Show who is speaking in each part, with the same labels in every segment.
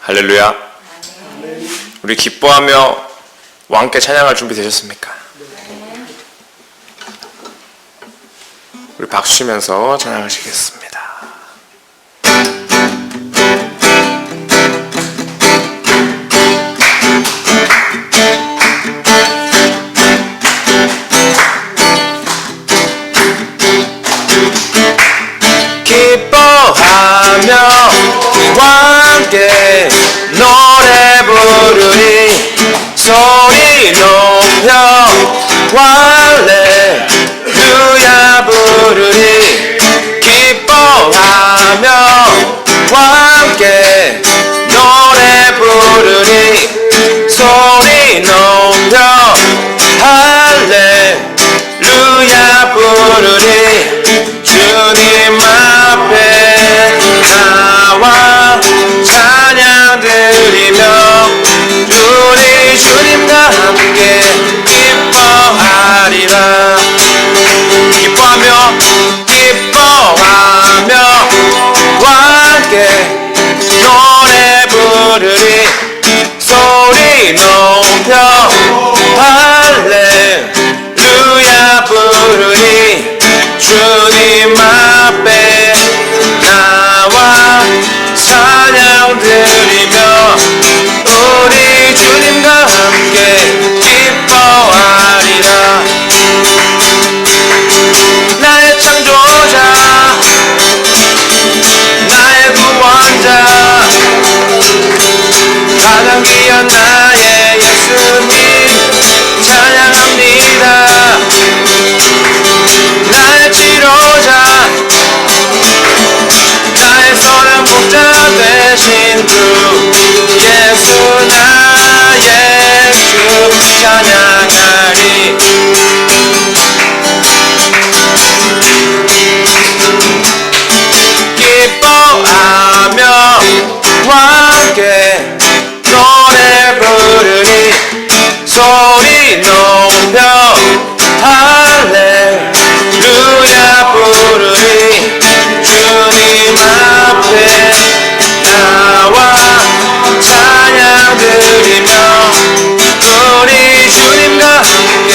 Speaker 1: 할렐루야. 우리 기뻐하며 왕께 찬양할 준비 되셨습니까? 우리 박수 치면서 찬양하시겠습니다. 기뻐하며 왕께 노래 부르리 소리 높여 할렐루야 부르리 기뻐하며 왕께 노래 부르리 소리 높여 할렐루야 부르리 주님 앞에 나와 찬양 드리며 우리 주님과 함께 기뻐하리라 기뻐하며 왕께 노래 부르리 소리 높여 할렐루야 부르리 주님 앞에 나와 찬양 드리며 우리 주님과 함께 기뻐하리라 나의 창조자 나의 구원자 가장 귀한 나의 예수님 찬양합니다 나의 치료자 나의 선한 목자 되신 주 예수 나의 주 찬양하리 기뻐하며 왕께 노래 부르니 소리 높여 할렐루야 부르니 주님 앞에 나와 찬양 드리며 우리 주님과 함께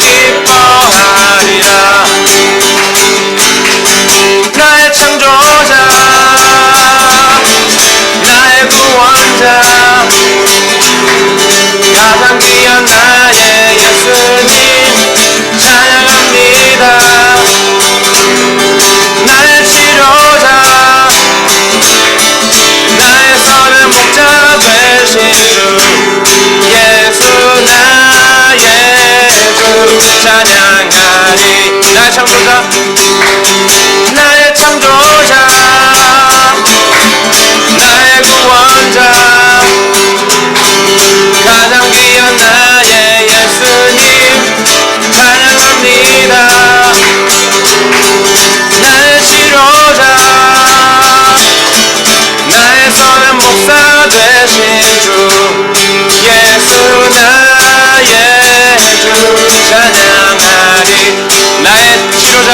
Speaker 1: 기뻐하리라 나의 창조자 나의 구원자 가장 귀한 나의 예수님 찬양합니다 나의 치료자 나의 선한 목자 되신 주 예수 나의 주 찬양하리 나의 창조자 나의 창조자 나의 구원자 가장 귀한 나의 예수님 찬양합니다 나의 치료자 나의 선한 목사 되신 주 예수 나의 주 찬양하리 나의 치료자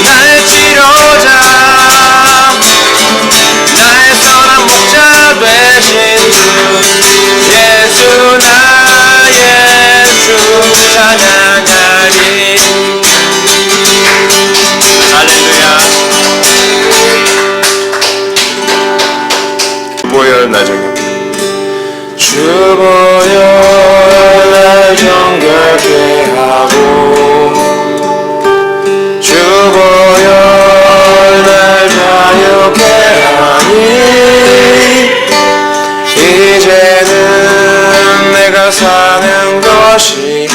Speaker 1: 나의 치료자 나의 선한 목자 되신 주 예수 나의 주 찬양하리 할렐루야 주보혈 날 정결 주보혈 날 정결케 하고 주보혈 날 자유케 하니 이제는 내가 사는 것이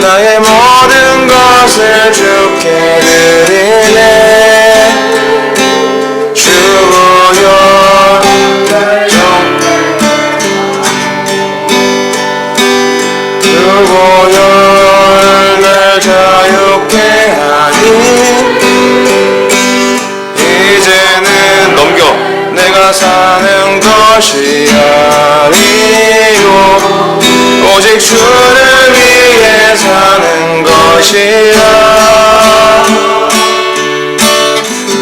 Speaker 1: 나의 모든 것을 주께 드리네 주보혈 주보혈 날 자유케 하니 이제는 넘겨 내가 사는 것이 아니요 오직 주를 위해 사는 것이라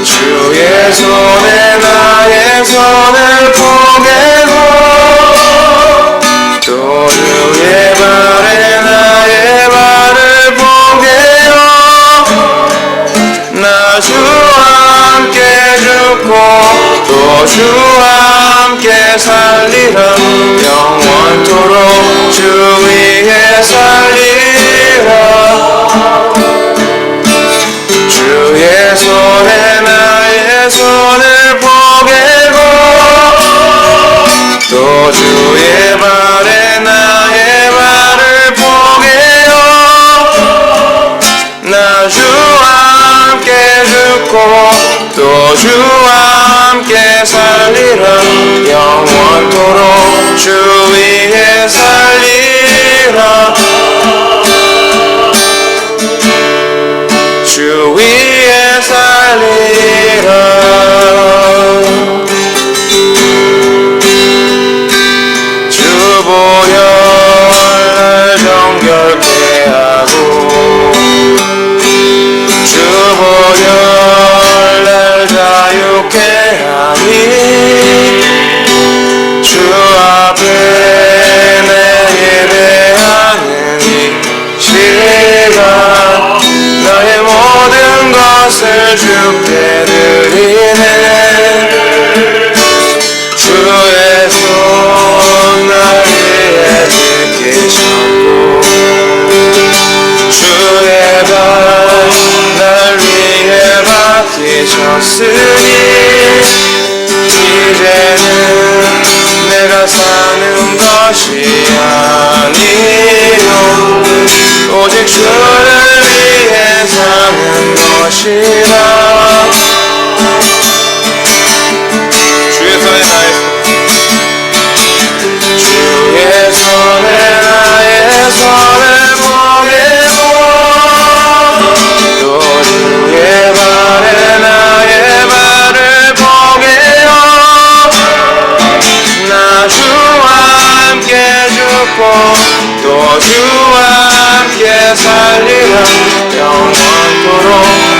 Speaker 1: 주의 손에 나 주와 함께 살리라 영원토록 주 위에 살리라 주의 손에 나의 손을 포개고 또 주의 발에 나의 발을 포개어 나 주와 함께 죽고 또 주와 함께 살리라 영원토록 주 위에 살리라 주 위에 살리라 주 보혈 날 정결케 하고 주 보혈 날 자유케 하니 주 앞에 내 예배하는 이 시간 나의 모든 것을 주께 드리네 주의 손 날 위에 짙게 쳤고 주의 발 날 위에 박히셨으니 이제는 내가 사는 것이 아니요 오직 주를 위해 사는 것이라 주의 손에 나의 손을 포개고 또 주의 발에 나의 발을 포개어 나 주와 함께 죽고 또 주와 함께 살리라 영원토록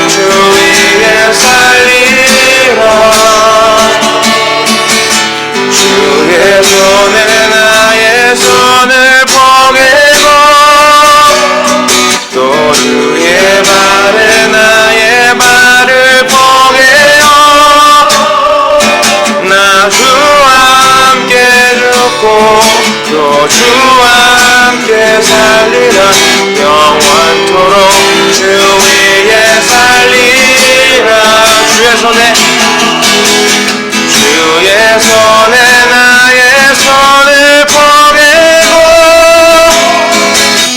Speaker 1: 주 위에 살리라 주의 손에 나의 손을 포개고 또 주의 발에 나의 발을 포개어 나 주와 함께 죽고 또 주와 함께 살리라 영원토록 주 위에 살리라 주의 손에 나의 손을 포개고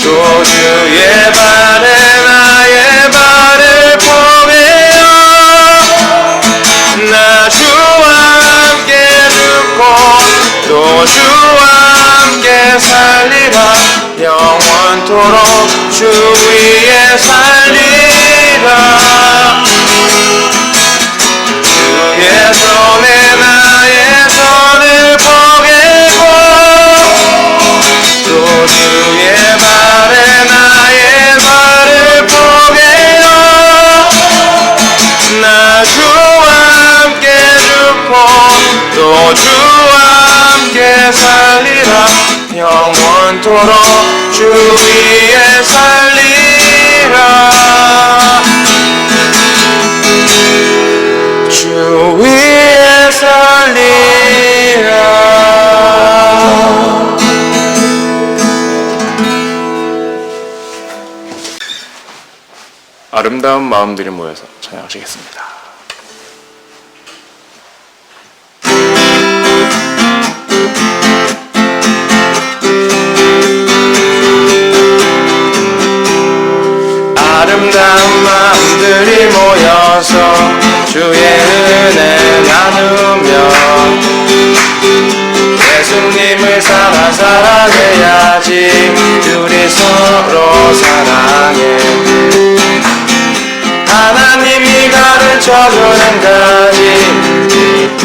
Speaker 1: 또 주의 발에 나의 발을 포개어 나 주와 함께 죽고 또 주와 함께 살리라 영원토록 주 위에 살리라 주의 손에 나의 손을 포개고 또 주의 발에 나의 발을 포개어 나 주와 함께 죽고 또 주와 함께 살리라 영원토록 주 위에 살리라 주 위에 살리라 아름다운 마음들이 모여서 찬양하시겠습니다. 아름다운 마음들이 모여서 주의 은혜 나누며 예수님을 사랑해야지 우리 서로 사랑해 하나님이 가르쳐주는 가지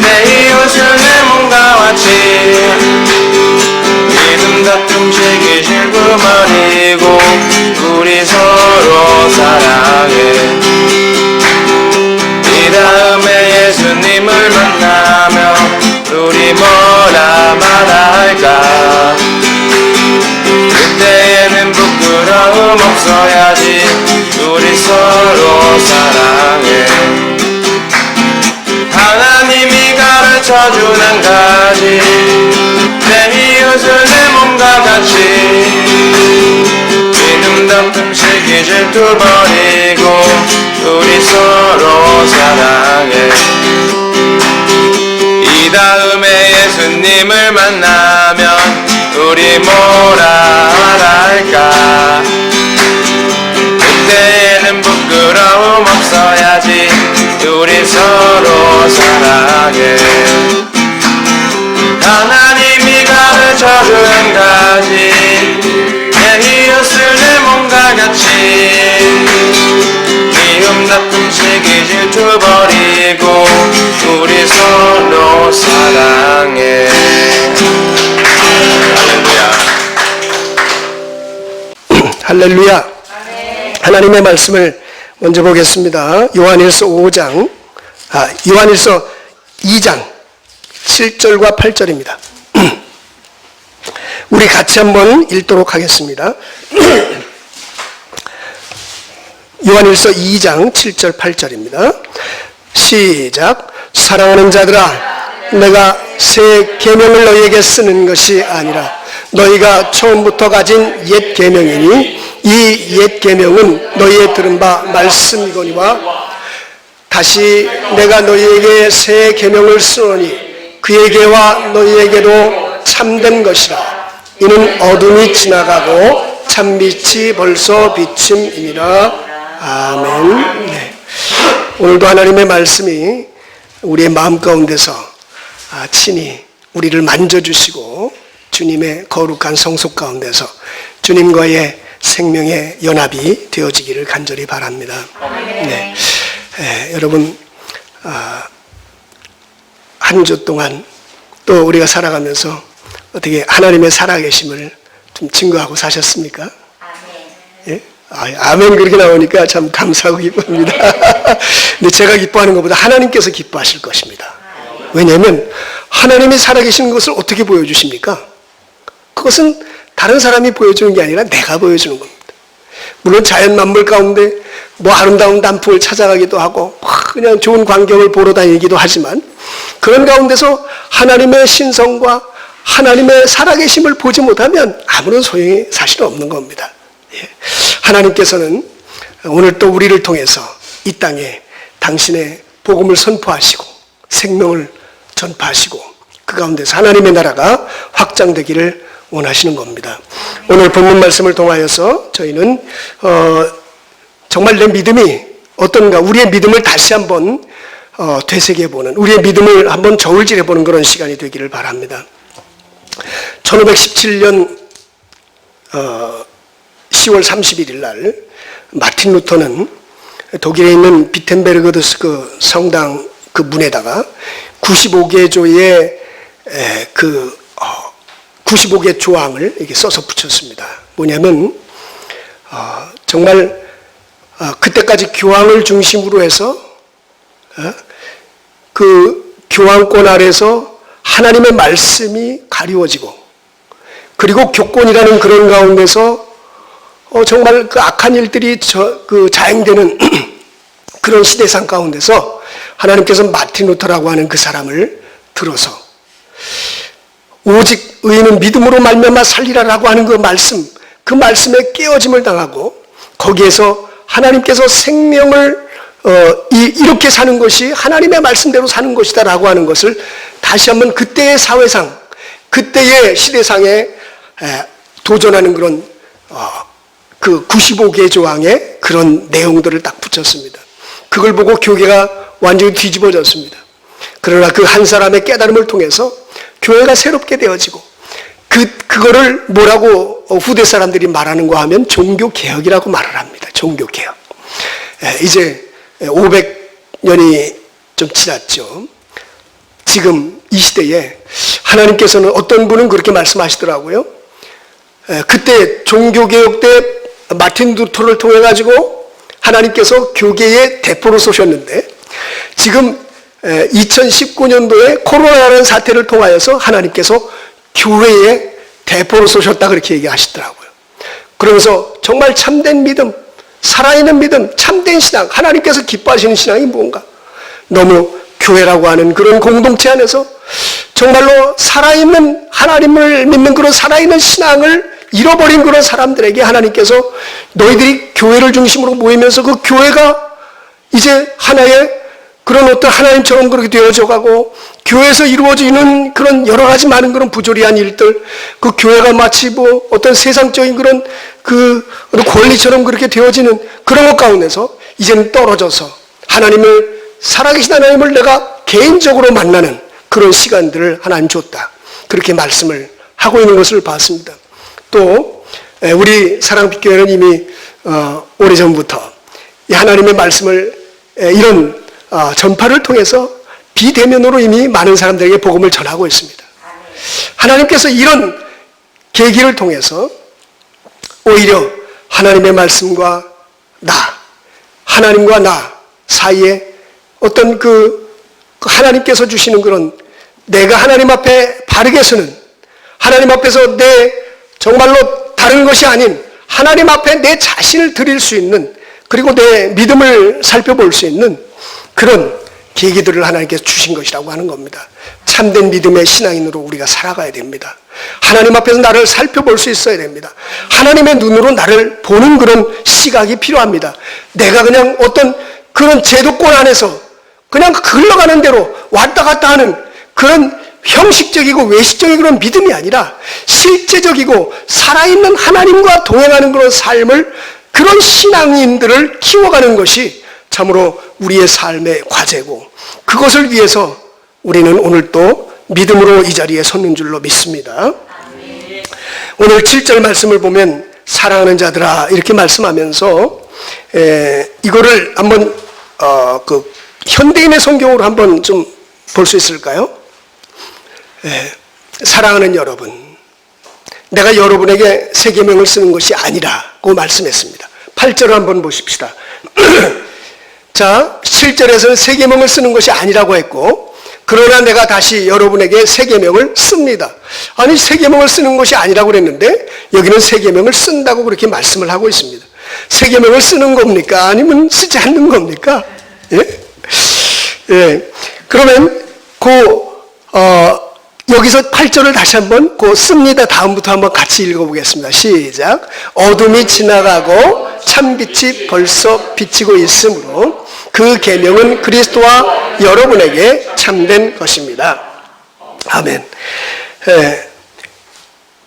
Speaker 1: 내 이웃을 내 몸과 같이 믿음 다툼치기 실구머리고 우리 서로 사랑해 이 다음에 예수님을 만나며 우리 뭐라 말할까 그때에는 부끄러움 없어야지 우리 서로 사랑해 하나님이 가르쳐 서주는 가지 내 이웃을 내 몸과 같이 믿음 다툼 시기 질투 버리고 우리 서로 사랑해 이 다음에 예수님을 만나면 우리 뭐라 말할까 그때는 부끄러움 없어야지 우리 서로 사랑해 하나님이 가르쳐준 가지 내 이웃을 내 몸과 같이 미움 다툼 시기 질투 버리고 우리 서로 사랑해 할렐루야
Speaker 2: 할렐루야. 하나님의 말씀을 먼저 보겠습니다. 요한일서 2장 7절과 8절입니다. 우리 같이 한번 읽도록 하겠습니다. 요한일서 2장 7절 8절입니다. 시작. 사랑하는 자들아 내가 새 계명을 너희에게 쓰는 것이 아니라 너희가 처음부터 가진 옛 계명이니 이 옛 계명은 너희의 들은 바 말씀이거니와 다시 내가 너희에게 새 계명을 쓰노니 그에게와 너희에게도 참된 것이라 이는 어둠이 지나가고 참빛이 벌써 비침이니라. 아멘. 네. 오늘도 하나님의 말씀이 우리의 마음 가운데서 친히 우리를 만져주시고 주님의 거룩한 성속 가운데서 주님과의 생명의 연합이 되어지기를 간절히 바랍니다. 네. 여러분 한 주 동안 또 우리가 살아가면서 어떻게 하나님의 살아계심을 좀 증거하고 사셨습니까? 아멘. 예? 아멘 그렇게 나오니까 참 감사하고 기쁩니다. 근데 제가 기뻐하는 것보다 하나님께서 기뻐하실 것입니다. 왜냐하면 하나님이 살아계시는 것을 어떻게 보여주십니까? 그것은 다른 사람이 보여주는 게 아니라 내가 보여주는 겁니다. 물론 자연 만물 가운데 뭐 아름다운 단풍을 찾아가기도 하고 그냥 좋은 광경을 보러 다니기도 하지만 그런 가운데서 하나님의 신성과 하나님의 살아계심을 보지 못하면 아무런 소용이 사실 없는 겁니다. 하나님께서는 오늘 또 우리를 통해서 이 땅에 당신의 복음을 선포하시고 생명을 전파하시고 그 가운데서 하나님의 나라가 확장되기를 원하시는 겁니다. 오늘 본문 말씀을 통하여서 저희는 정말 내 믿음이 어떤가 우리의 믿음을 다시 한번 되새겨보는 우리의 믿음을 한번 저울질해보는 그런 시간이 되기를 바랍니다. 1517년 10월 31일 날 마틴 루터는 독일에 있는 비텐베르그드스 그 성당 그 문에다가 95개 조의 95개 조항을 이렇게 써서 붙였습니다. 뭐냐면 정말 그때까지 교황을 중심으로 해서 그 교황권 아래서 하나님의 말씀이 가리워지고 그리고 교권이라는 그런 가운데서 정말 그 악한 일들이 그 자행되는 그런 시대상 가운데서 하나님께서 마틴 루터라고 하는 그 사람을 들어서 오직 의인은 믿음으로 말미암아 살리라라고 하는 그 말씀, 그 말씀에 깨어짐을 당하고 거기에서 하나님께서 생명을 이렇게 사는 것이 하나님의 말씀대로 사는 것이다라고 하는 것을 다시 한번 그때의 사회상, 그때의 시대상에 도전하는 그런 그 95개 조항의 그런 내용들을 딱 붙였습니다. 그걸 보고 교회가 완전히 뒤집어졌습니다. 그러나 그 한 사람의 깨달음을 통해서 교회가 새롭게 되어지고 그거를 뭐라고 후대 사람들이 말하는가 하면 종교개혁이라고 말을 합니다. 종교개혁. 이제 500년이 좀 지났죠. 지금 이 시대에 하나님께서는 어떤 분은 그렇게 말씀하시더라고요. 그때 종교개혁 때 마틴 루터를 통해 가지고 하나님께서 교계의 대포로 쏘셨는데 지금 2019년도에 코로나라는 사태를 통하여서 하나님께서 교회의 대포로 쏘셨다 그렇게 얘기하시더라고요. 그러면서 정말 참된 믿음, 살아있는 믿음, 참된 신앙, 하나님께서 기뻐하시는 신앙이 뭔가? 너무 교회라고 하는 그런 공동체 안에서 정말로 살아있는 하나님을 믿는 그런 살아있는 신앙을 잃어버린 그런 사람들에게 하나님께서 너희들이 교회를 중심으로 모이면서 그 교회가 이제 하나의 그런 어떤 하나님처럼 그렇게 되어져 가고 교회에서 이루어지는 그런 여러 가지 많은 그런 부조리한 일들, 그 교회가 마치 뭐 어떤 세상적인 그런 그 권리처럼 그렇게 되어지는 그런 것 가운데서 이제는 떨어져서 하나님을, 살아계신 하나님을 내가 개인적으로 만나는 그런 시간들을 하나님 줬다. 그렇게 말씀을 하고 있는 것을 봤습니다. 또 우리 사랑빛교회는 이미 오래전부터 이 하나님의 말씀을 이런 전파를 통해서 비대면으로 이미 많은 사람들에게 복음을 전하고 있습니다. 하나님께서 이런 계기를 통해서 오히려 하나님의 말씀과 하나님과 나 사이에 어떤 그 하나님께서 주시는 그런 내가 하나님 앞에 바르게 서는, 하나님 앞에서 내 정말로 다른 것이 아닌 하나님 앞에 내 자신을 드릴 수 있는, 그리고 내 믿음을 살펴볼 수 있는 그런 계기들을 하나님께서 주신 것이라고 하는 겁니다. 참된 믿음의 신앙인으로 우리가 살아가야 됩니다. 하나님 앞에서 나를 살펴볼 수 있어야 됩니다. 하나님의 눈으로 나를 보는 그런 시각이 필요합니다. 내가 그냥 어떤 그런 제도권 안에서 그냥 흘러가는 대로 왔다 갔다 하는 그런 형식적이고 외식적인 그런 믿음이 아니라 실제적이고 살아있는 하나님과 동행하는 그런 삶을, 그런 신앙인들을 키워가는 것이 참으로 우리의 삶의 과제고, 그것을 위해서 우리는 오늘 또 믿음으로 이 자리에 섰는 줄로 믿습니다. 오늘 7절 말씀을 보면 사랑하는 자들아 이렇게 말씀하면서 이거를 한번 그 현대인의 성경으로 한번 좀 볼 수 있을까요? 사랑하는 여러분, 내가 여러분에게 새 계명을 쓰는 것이 아니라고 말씀했습니다. 8절을 한번 보십시다. 자, 7절에서는 새 계명을 쓰는 것이 아니라고 했고, 그러나 내가 다시 여러분에게 새 계명을 씁니다. 아니, 새 계명을 쓰는 것이 아니라고 그랬는데 여기는 새 계명을 쓴다고 그렇게 말씀을 하고 있습니다. 새 계명을 쓰는 겁니까? 아니면 쓰지 않는 겁니까? 예. 그러면 여기서 8절을 다시 한번 씁니다 다음부터 한번 같이 읽어보겠습니다. 시작. 어둠이 지나가고 참빛이 벌써 비치고 있으므로 그 계명은 그리스도와 여러분에게 참된 것입니다. 아멘.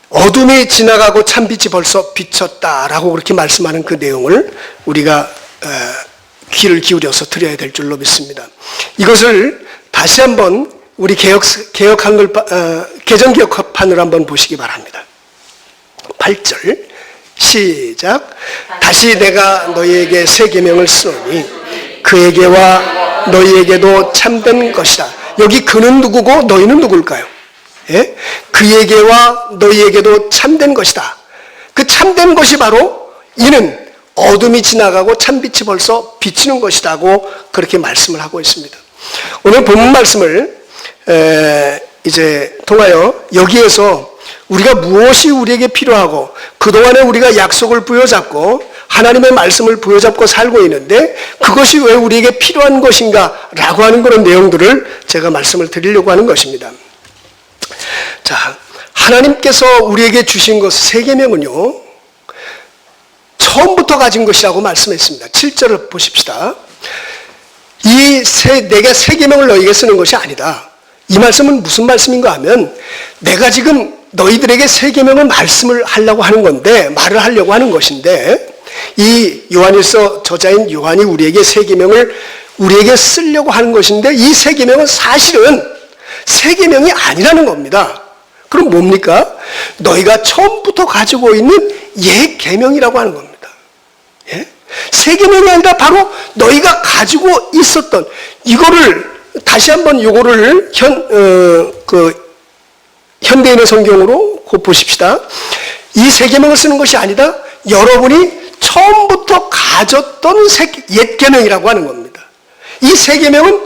Speaker 2: 어둠이 지나가고 참빛이 벌써 비쳤다라고 그렇게 말씀하는 그 내용을 우리가 귀를 기울여서 들어야 될 줄로 믿습니다. 이것을 다시 한번 우리 개정기억판으로 한번 보시기 바랍니다. 8절 시작. 다시 내가 너희에게 새 계명을 쓰노니 그에게와 너희에게도 참된 것이다. 여기 그는 누구고 너희는 누굴까요? 예? 그에게와 너희에게도 참된 것이다. 그 참된 것이 바로 이는 어둠이 지나가고 참빛이 벌써 비치는 것이라고 그렇게 말씀을 하고 있습니다. 오늘 본문 말씀을 이제 통하여 여기에서 우리가 무엇이 우리에게 필요하고 그동안에 우리가 약속을 부여잡고 하나님의 말씀을 부여잡고 살고 있는데 그것이 왜 우리에게 필요한 것인가 라고 하는 그런 내용들을 제가 말씀을 드리려고 하는 것입니다. 자, 하나님께서 우리에게 주신 것 새 계명은요 처음부터 가진 것이라고 말씀했습니다. 7절을 보십시다. 내가 새 계명을 너희에게 쓰는 것이 아니다. 이 말씀은 무슨 말씀인가 하면 내가 지금 너희들에게 새 계명을 말씀을 하려고 하는 건데, 말을 하려고 하는 것인데, 이 요한일서 저자인 요한이 우리에게 새 계명을 우리에게 쓰려고 하는 것인데, 이 새 계명은 사실은 새 계명이 아니라는 겁니다. 그럼 뭡니까? 너희가 처음부터 가지고 있는 옛 계명이라고 하는 겁니다. 예? 새 계명이 아니라 바로 너희가 가지고 있었던 이거를 다시 한번 요거를 현대인의 성경으로 보십시다. 이 새 계명을 쓰는 것이 아니라 여러분이 처음부터 가졌던 옛 계명이라고 하는 겁니다. 이 새 계명은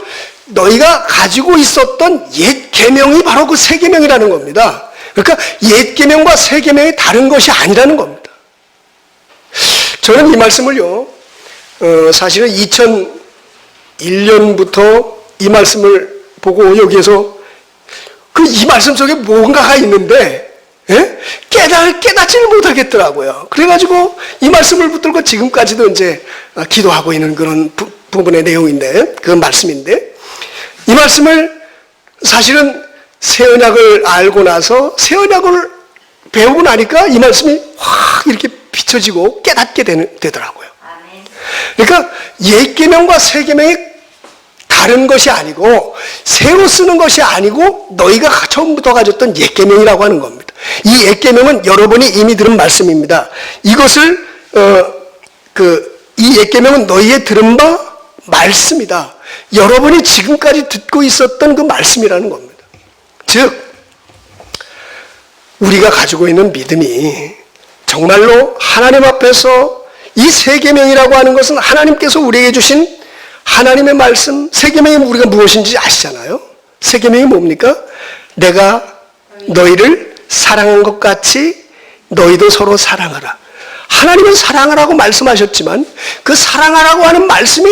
Speaker 2: 너희가 가지고 있었던 옛 계명이 바로 그 새 계명이라는 겁니다. 그러니까 옛 계명과 새 계명이 다른 것이 아니라는 겁니다. 저는 이 말씀을요, 사실은 2001년부터 이 말씀을 보고 여기에서 그 이 말씀 속에 뭔가가 있는데 깨닫지를 못하겠더라고요. 그래가지고 이 말씀을 붙들고 지금까지도 이제 기도하고 있는 그런 부분의 내용인데, 그 말씀인데, 이 말씀을 사실은 새 언약을 알고 나서 새 언약을 배우고 나니까 이 말씀이 확 이렇게 비춰지고 깨닫게 되더라고요. 그러니까 옛 계명과 새 계명이 다른 것이 아니고 새로 쓰는 것이 아니고 너희가 처음부터 가졌던 옛 계명이라고 하는 겁니다. 이 옛 계명은 여러분이 이미 들은 말씀입니다. 이것을 이 옛 계명은 너희의 들은 바 말씀이다. 여러분이 지금까지 듣고 있었던 그 말씀이라는 겁니다. 즉 우리가 가지고 있는 믿음이 정말로 하나님 앞에서 이 새 계명이라고 하는 것은 하나님께서 우리에게 주신 하나님의 말씀, 새 계명이 우리가 무엇인지 아시잖아요. 새 계명이 뭡니까? 내가 너희를 사랑한 것 같이 너희도 서로 사랑하라. 하나님은 사랑하라고 말씀하셨지만 그 사랑하라고 하는 말씀이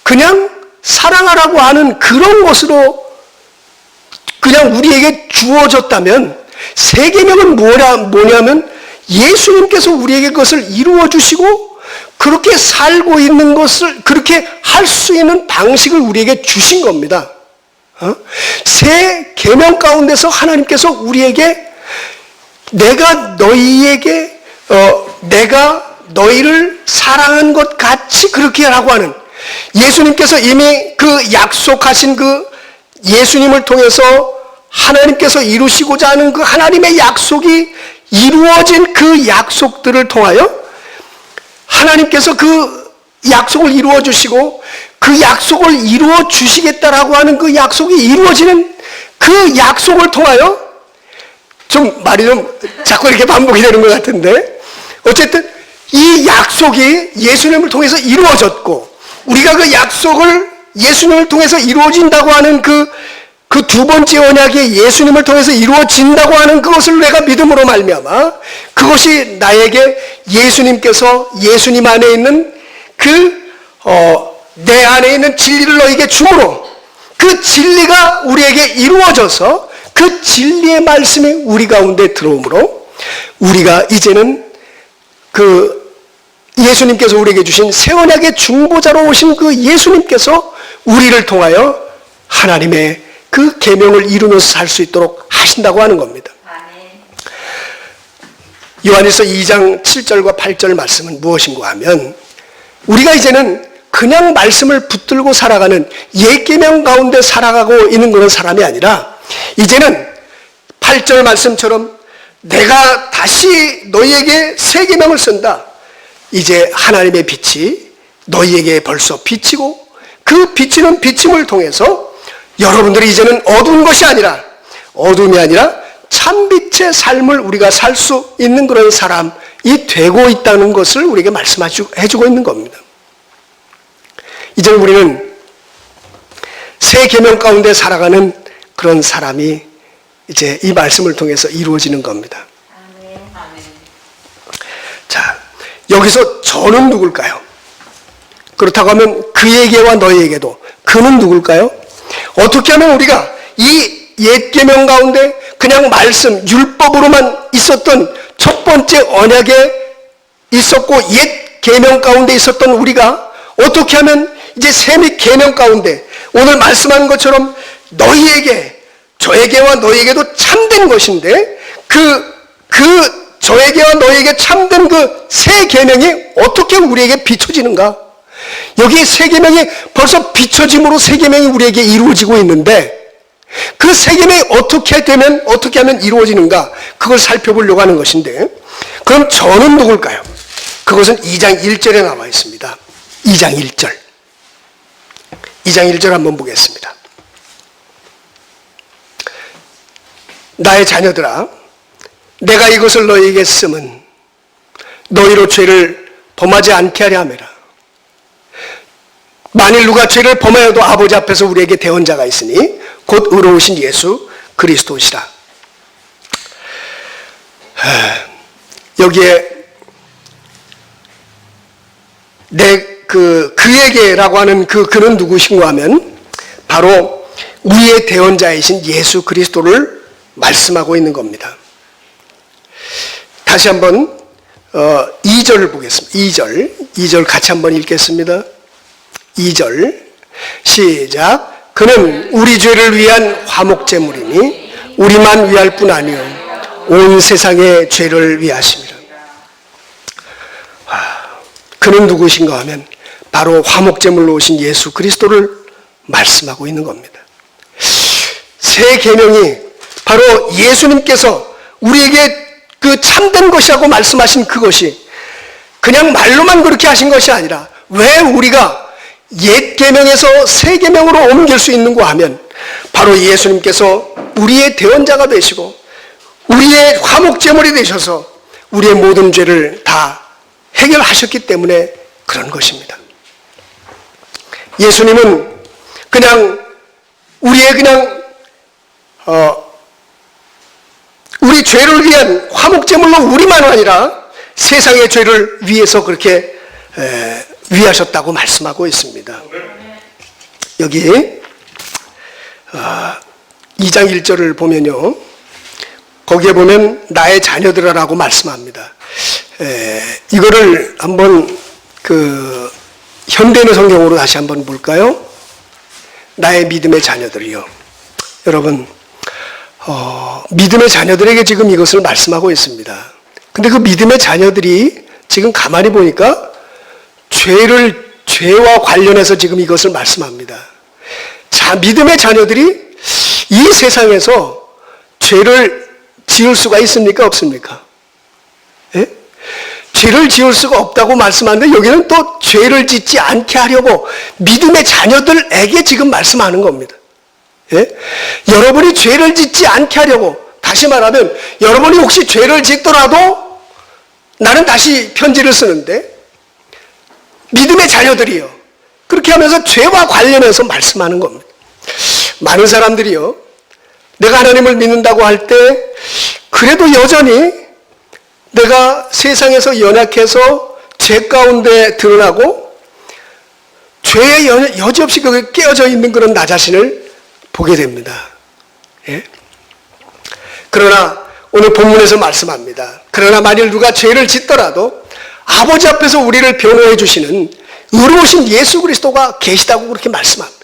Speaker 2: 그냥 사랑하라고 하는 그런 것으로 그냥 우리에게 주어졌다면 새 계명은 뭐냐면 예수님께서 우리에게 그것을 이루어 주시고 그렇게 살고 있는 것을 그렇게 할 수 있는 방식을 우리에게 주신 겁니다. 새 계명 가운데서 하나님께서 우리에게 내가 너희를 사랑한 것 같이 그렇게 하라고 하는 예수님께서 이미 그 약속하신 그 예수님을 통해서 하나님께서 이루시고자 하는 그 하나님의 약속이 이루어진 그 약속들을 통하여 하나님께서 그 약속을 이루어 주시고 그 약속을 이루어 주시겠다라고 하는 그 약속이 이루어지는 그 약속을 통하여 말이 자꾸 이렇게 반복이 되는 것 같은데 어쨌든 이 약속이 예수님을 통해서 이루어졌고 우리가 그 약속을 예수님을 통해서 이루어진다고 하는 그 두 번째 언약이 예수님을 통해서 이루어진다고 하는 그것을 내가 믿음으로 말미암아 그것이 나에게 예수님께서 예수님 안에 있는 내 안에 있는 진리를 너에게 주므로 그 진리가 우리에게 이루어져서 그 진리의 말씀이 우리 가운데 들어오므로 우리가 이제는 그 예수님께서 우리에게 주신 새 언약의 중보자로 오신 그 예수님께서 우리를 통하여 하나님의 그 계명을 이루면서 살 수 있도록 하신다고 하는 겁니다. 요한일서 2장 7절과 8절 말씀은 무엇인가 하면 우리가 이제는 그냥 말씀을 붙들고 살아가는 옛 계명 가운데 살아가고 있는 그런 사람이 아니라 이제는 8절 말씀처럼 내가 다시 너희에게 새 계명을 쓴다. 이제 하나님의 빛이 너희에게 벌써 비치고 그 비치는 비침을 통해서 여러분들이 이제는 어두운 것이 아니라 어둠이 아니라 참빛의 삶을 우리가 살 수 있는 그런 사람이 되고 있다는 것을 우리에게 말씀해주고 있는 겁니다. 이제 우리는 새 계명 가운데 살아가는 그런 사람이 이제 이 말씀을 통해서 이루어지는 겁니다. 자, 여기서 저는 누굴까요? 그렇다고 하면 그에게와 너희에게도 그는 누굴까요? 어떻게 하면 우리가 이 옛 계명 가운데 그냥 말씀, 율법으로만 있었던 첫 번째 언약에 있었고 옛 계명 가운데 있었던 우리가 어떻게 하면 이제 새 계명 가운데 오늘 말씀한 것처럼 너희에게, 저에게와 너희에게도 참된 것인데 저에게와 너희에게 참된 그 새 계명이 어떻게 우리에게 비춰지는가? 여기 새 계명이 벌써 비춰짐으로 새 계명이 우리에게 이루어지고 있는데 그 새 계명이 어떻게 하면 이루어지는가? 그걸 살펴보려고 하는 것인데 그럼 저는 누굴까요? 그것은 2장 1절에 나와 있습니다. 2장 1절. 2장 1절 한번 보겠습니다. 나의 자녀들아, 내가 이것을 너희에게 쓰면 너희로 죄를 범하지 않게 하려 함이라. 만일 누가 죄를 범하여도 아버지 앞에서 우리에게 대언자가 있으니 곧 의로우신 예수 그리스도시라. 여기에 그에게라고 하는 그는 누구신가 하면 바로 우리의 대언자이신 예수 그리스도를 말씀하고 있는 겁니다. 다시 한번 2절을 보겠습니다. 2절 같이 한번 읽겠습니다. 2절 시작. 그는 우리 죄를 위한 화목제물이니 우리만 위할 뿐 아니요 온 세상의 죄를 위하심이라. 그는 누구신가 하면 바로 화목제물로 오신 예수 그리스도를 말씀하고 있는 겁니다. 새 계명이 바로 예수님께서 우리에게 그 참된 것이라고 말씀하신 그것이 그냥 말로만 그렇게 하신 것이 아니라 왜 우리가 옛 계명에서 새 계명으로 옮길 수 있는가 하면 바로 예수님께서 우리의 대언자가 되시고 우리의 화목제물이 되셔서 우리의 모든 죄를 다 해결하셨기 때문에 그런 것입니다. 예수님은 그냥 우리의 우리 죄를 위한 화목제물로 우리만 아니라 세상의 죄를 위해서 그렇게 위하셨다고 말씀하고 있습니다. 여기 2장 1절을 보면요, 거기에 보면 나의 자녀들아라고 말씀합니다. 이거를 한번 현대인의 성경으로 다시 한번 볼까요? 나의 믿음의 자녀들이요. 여러분, 믿음의 자녀들에게 지금 이것을 말씀하고 있습니다. 근데 그 믿음의 자녀들이 지금 가만히 보니까 죄와 관련해서 지금 이것을 말씀합니다. 자, 믿음의 자녀들이 이 세상에서 죄를 지을 수가 있습니까? 없습니까? 예? 죄를 지을 수가 없다고 말씀하는데 여기는 또 죄를 짓지 않게 하려고 믿음의 자녀들에게 지금 말씀하는 겁니다. 예? 여러분이 죄를 짓지 않게 하려고, 다시 말하면 여러분이 혹시 죄를 짓더라도 나는 다시 편지를 쓰는데 믿음의 자녀들이요, 그렇게 하면서 죄와 관련해서 말씀하는 겁니다. 많은 사람들이요, 내가 하나님을 믿는다고 할 때 그래도 여전히 내가 세상에서 연약해서 죄 가운데 드러나고 죄에 여지없이 깨어져 있는 그런 나 자신을 보게 됩니다. 예? 그러나 오늘 본문에서 말씀합니다. 그러나 만일 누가 죄를 짓더라도 아버지 앞에서 우리를 변호해 주시는 의로우신 예수 그리스도가 계시다고 그렇게 말씀합니다.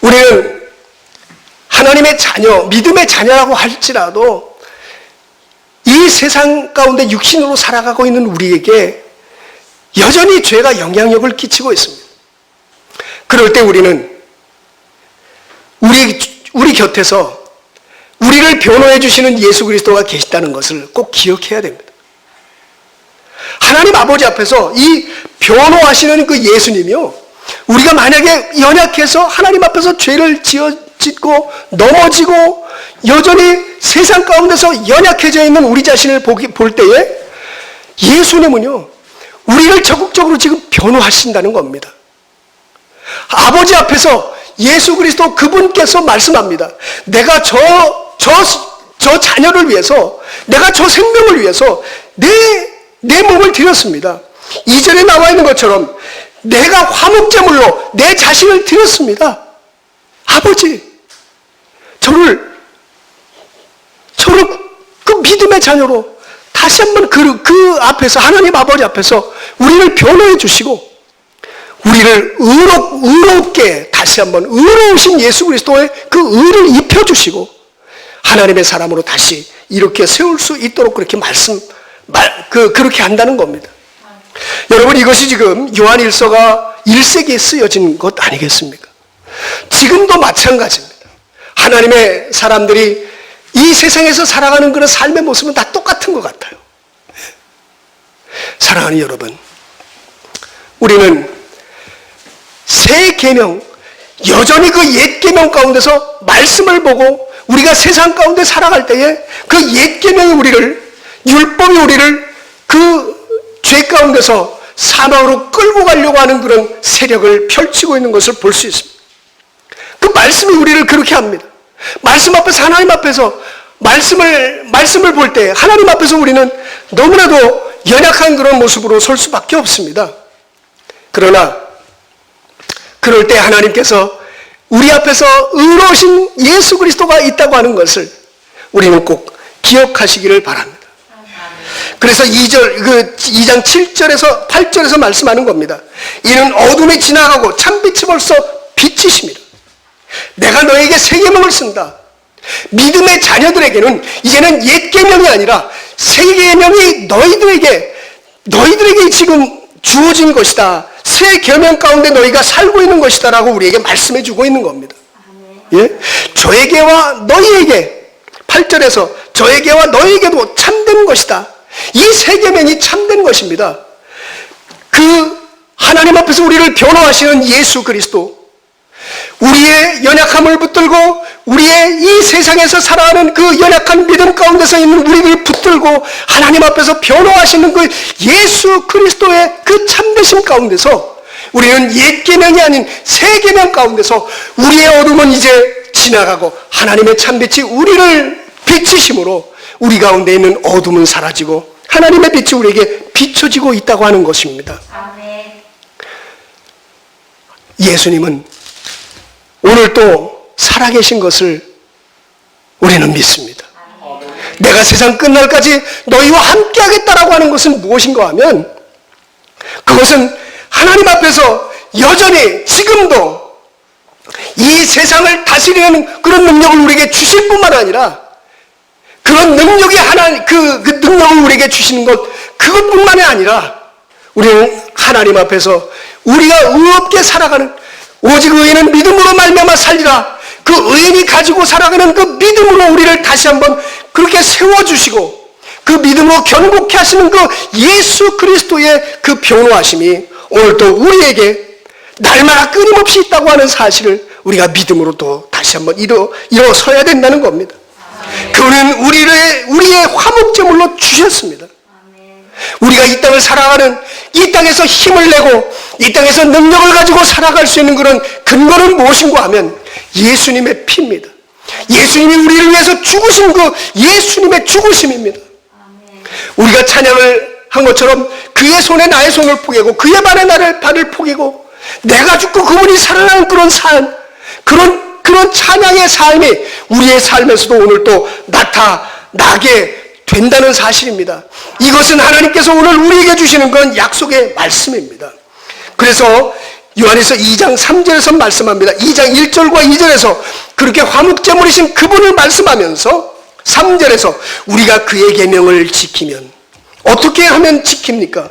Speaker 2: 우리는 하나님의 자녀, 믿음의 자녀라고 할지라도 이 세상 가운데 육신으로 살아가고 있는 우리에게 여전히 죄가 영향력을 끼치고 있습니다. 그럴 때 우리는 우리 곁에서 우리를 변호해 주시는 예수 그리스도가 계시다는 것을 꼭 기억해야 됩니다. 하나님 아버지 앞에서 이 변호하시는 그 예수님이요, 우리가 만약에 연약해서 하나님 앞에서 죄를 짓고 넘어지고 여전히 세상 가운데서 연약해져 있는 우리 자신을 볼 때에 예수님은요, 우리를 적극적으로 지금 변호하신다는 겁니다. 아버지 앞에서 예수 그리스도 그분께서 말씀합니다. 내가 저 자녀를 위해서, 내가 저 생명을 위해서 내 몸을 드렸습니다. 2절에 나와 있는 것처럼 내가 화목제물로 내 자신을 드렸습니다. 아버지, 저를 그 믿음의 자녀로 다시 한번 그 앞에서, 하나님 아버지 앞에서 우리를 변호해 주시고 우리를 의롭게 다시 한번 의로우신 예수 그리스도의 그 의를 입혀주시고 하나님의 사람으로 다시 이렇게 세울 수 있도록 그렇게 그렇게 한다는 겁니다. 여러분, 이것이 지금 요한일서가 1세기에 쓰여진 것 아니겠습니까? 지금도 마찬가지입니다. 하나님의 사람들이 이 세상에서 살아가는 그런 삶의 모습은 다 똑같은 것 같아요. 사랑하는 여러분, 우리는 새 계명, 여전히 그 옛 계명 가운데서 말씀을 보고 우리가 세상 가운데 살아갈 때에 그 옛 계명이 우리를, 율법이 우리를 그 죄 가운데서 사망으로 끌고 가려고 하는 그런 세력을 펼치고 있는 것을 볼 수 있습니다. 그 말씀이 우리를 그렇게 합니다. 말씀 앞에서, 하나님 앞에서 말씀을 볼 때 하나님 앞에서 우리는 너무나도 연약한 그런 모습으로 설 수밖에 없습니다. 그러나 그럴 때 하나님께서 우리 앞에서 의로우신 예수 그리스도가 있다고 하는 것을 우리는 꼭 기억하시기를 바랍니다. 그래서 2장 7절에서 8절에서 말씀하는 겁니다. 이는 어둠이 지나가고 참빛이 벌써 비치십니다. 내가 너에게 새 계명을 쓴다. 믿음의 자녀들에게는 이제는 옛 계명이 아니라 새 계명이 너희들에게 지금 주어진 것이다. 새 계명 가운데 너희가 살고 있는 것이다 라고 우리에게 말씀해 주고 있는 겁니다. 예? 저에게와 너희에게 8절에서 저에게와 너희에게도 참된 것이다. 이 새 계명이 참된 것입니다. 그 하나님 앞에서 우리를 변호하시는 예수 그리스도, 우리의 연약함을 붙들고 우리의 이 세상에서 살아가는 그 연약한 믿음 가운데서 있는 우리를 붙들고 하나님 앞에서 변호하시는 그 예수 그리스도의 그 참되심 가운데서 우리는 옛 계명이 아닌 새 계명 가운데서 우리의 어둠은 이제 지나가고 하나님의 참빛이 우리를 비치심으로 우리 가운데 있는 어둠은 사라지고 하나님의 빛이 우리에게 비춰지고 있다고 하는 것입니다.
Speaker 3: 아멘.
Speaker 2: 예수님은 오늘 또 살아계신 것을 우리는 믿습니다. 내가 세상 끝날까지 너희와 함께 하겠다라고 하는 것은 무엇인가 하면 그것은 하나님 앞에서 여전히 지금도 이 세상을 다스리는 그런 능력을 우리에게 주실 뿐만 아니라 그런 능력이 그 능력을 우리에게 주시는 것 그것뿐만이 아니라 우리는 하나님 앞에서 우리가 의롭게 살아가는 오직 의인은 믿음으로 말미암아 살리라. 그 의인이 가지고 살아가는 그 믿음으로 우리를 다시 한번 그렇게 세워주시고 그 믿음으로 견고케 하시는 그 예수 그리스도의 그 변호하심이 오늘 또 우리에게 날마다 끊임없이 있다고 하는 사실을 우리가 믿음으로 또 다시 한번 일어서야 된다는 겁니다. 그는 우리의 화목제물로 주셨습니다. 우리가 이 땅을 살아가는 이 땅에서 힘을 내고 이 땅에서 능력을 가지고 살아갈 수 있는 그런 근거는 무엇인가 하면 예수님의 피입니다. 예수님이 우리를 위해서 죽으신 그 예수님의 죽으심입니다. 우리가 찬양을 한 것처럼 그의 손에 나의 손을 포개고 그의 발에 나를 발을 포개고 내가 죽고 그분이 살아나는 그런 삶, 그런 찬양의 삶이 우리의 삶에서도 오늘 또 나타나게 된다는 사실입니다. 이것은 하나님께서 오늘 우리에게 주시는 건 약속의 말씀입니다. 그래서 요한에서 2장 3절에서 말씀합니다. 2장 1절과 2절에서 그렇게 화목제물이신 그분을 말씀하면서 3절에서 우리가 그의 계명을 지키면 어떻게 하면 지킵니까?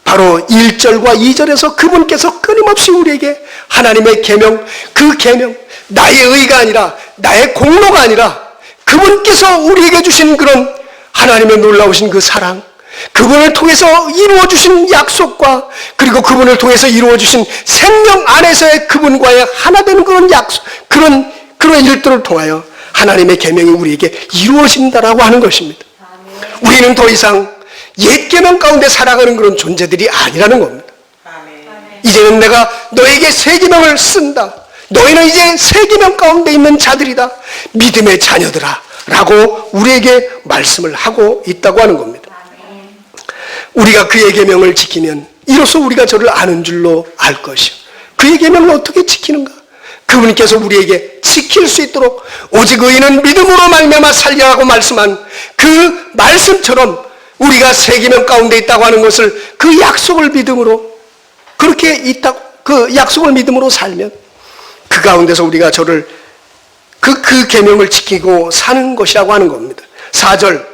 Speaker 2: 바로 1절과 2절에서 그분께서 끊임없이 우리에게 하나님의 계명, 그 계명, 나의 의가 아니라 나의 공로가 아니라 그분께서 우리에게 주신 그런 하나님의 놀라우신 그 사랑, 그분을 통해서 이루어주신 약속과 그리고 그분을 통해서 이루어주신 생명 안에서의 그분과의 하나된 그런 약속, 그런 일들을 통하여 하나님의 계명이 우리에게 이루어진다라고 하는 것입니다. 우리는 더 이상 옛 계명 가운데 살아가는 그런 존재들이 아니라는 겁니다. 이제는 내가 너에게 새 계명을 쓴다. 너희는 이제 새 계명 가운데 있는 자들이다. 믿음의 자녀들아 라고 우리에게 말씀을 하고 있다고 하는 겁니다. 우리가 그의 계명을 지키면 이로써 우리가 저를 아는 줄로 알 것이요. 그의 계명을 어떻게 지키는가? 그분께서 우리에게 지킬 수 있도록 오직 의인은 믿음으로 말미암아 살리라고 말씀한 그 말씀처럼 우리가 새 계명 가운데 있다고 하는 것을 그 약속을 믿음으로 그렇게 있다고 그 약속을 믿음으로 살면 그 가운데서 우리가 저를 그 계명을 지키고 사는 것이라고 하는 겁니다. 4절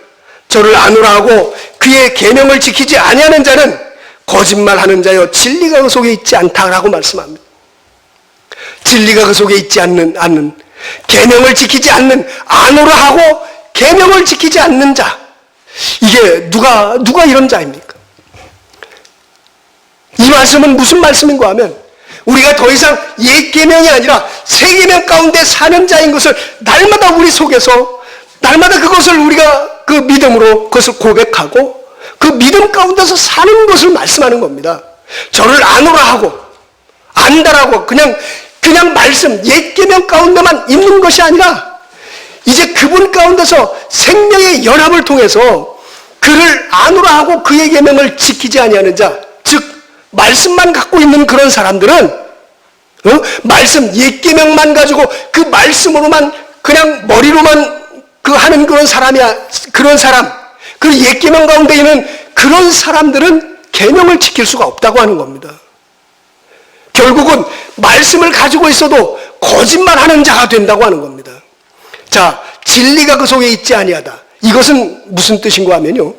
Speaker 2: 저를 아노라 하고 그의 계명을 지키지 아니하는 자는 거짓말하는 자여 진리가 그 속에 있지 않다라고 말씀합니다. 진리가 그 속에 있지 않는 계명을 지키지 않는 아노라 하고 계명을 지키지 않는 자 이게 누가 이런 자입니까? 이 말씀은 무슨 말씀인가 하면 우리가 더 이상 옛 계명이 아니라 새 계명 가운데 사는 자인 것을 날마다 우리 속에서 날마다 그것을 우리가 그 믿음으로 그것을 고백하고 그 믿음 가운데서 사는 것을 말씀하는 겁니다. 저를 아노라 하고 안다라고 그냥 말씀 옛 계명 가운데만 있는 것이 아니라 이제 그분 가운데서 생명의 연합을 통해서 그를 아노라 하고 그의 계명을 지키지 아니하는 자, 즉 말씀만 갖고 있는 그런 사람들은 말씀 옛 계명만 가지고 그 말씀으로만 그냥 머리로만 그 하는 그런 사람이야. 그런 사람. 그 옛 계명 가운데 있는 그런 사람들은 계명을 지킬 수가 없다고 하는 겁니다. 결국은 말씀을 가지고 있어도 거짓말하는 자가 된다고 하는 겁니다. 자, 진리가 그 속에 있지 아니하다. 이것은 무슨 뜻인가 하면요,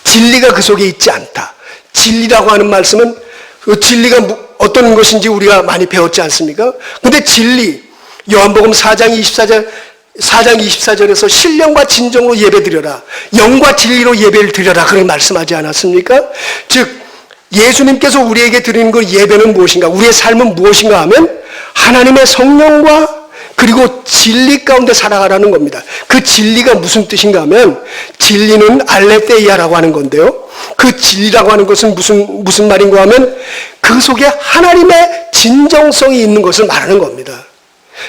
Speaker 2: 진리가 그 속에 있지 않다. 진리라고 하는 말씀은 그 진리가 어떤 것인지 우리가 많이 배웠지 않습니까? 근데 진리, 요한복음 4장 24절에서 신령과 진정으로 예배드려라, 영과 진리로 예배를 드려라, 그렇게 말씀하지 않았습니까? 즉 예수님께서 우리에게 드리는 그 예배는 무엇인가, 우리의 삶은 무엇인가 하면 하나님의 성령과 그리고 진리 가운데 살아가라는 겁니다. 그 진리가 무슨 뜻인가 하면 진리는 알레테이아라고 하는 건데요, 그 진리라고 하는 것은 무슨 말인가 하면 그 속에 하나님의 진정성이 있는 것을 말하는 겁니다.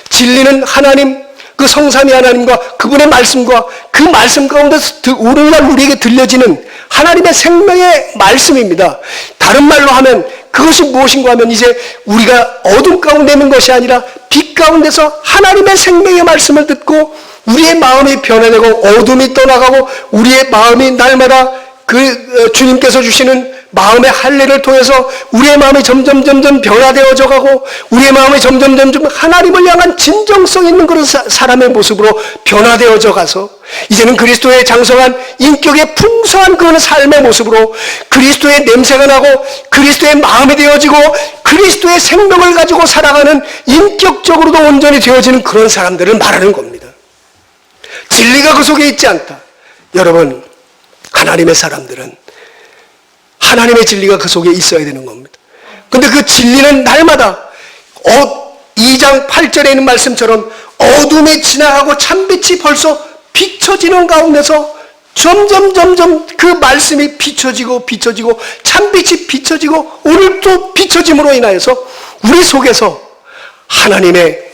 Speaker 2: 진리는 하나님, 그 성삼위 하나님과 그분의 말씀과 그 말씀 가운데서 오늘날 우리에게 들려지는 하나님의 생명의 말씀입니다. 다른 말로 하면 그것이 무엇인가 하면 이제 우리가 어둠 가운데 있는 것이 아니라 빛 가운데서 하나님의 생명의 말씀을 듣고 우리의 마음이 변화되고 어둠이 떠나가고 우리의 마음이 날마다 그 주님께서 주시는 마음의 할례를 통해서 우리의 마음이 점점 변화되어져 가고 우리의 마음이 점점 하나님을 향한 진정성 있는 그런 사람의 모습으로 변화되어져 가서 이제는 그리스도의 장성한 인격의 풍성한 그런 삶의 모습으로 그리스도의 냄새가 나고 그리스도의 마음이 되어지고 그리스도의 생명을 가지고 살아가는 인격적으로도 온전히 되어지는 그런 사람들을 말하는 겁니다. 진리가 그 속에 있지 않다. 여러분, 하나님의 사람들은 하나님의 진리가 그 속에 있어야 되는 겁니다. 근데 그 진리는 날마다 2장 8절에 있는 말씀처럼 어둠이 지나가고 참빛이 벌써 비춰지는 가운데서 점점 그 말씀이 비춰지고 참빛이 비춰지고 오늘 또 비춰짐으로 인하여서 우리 속에서 하나님의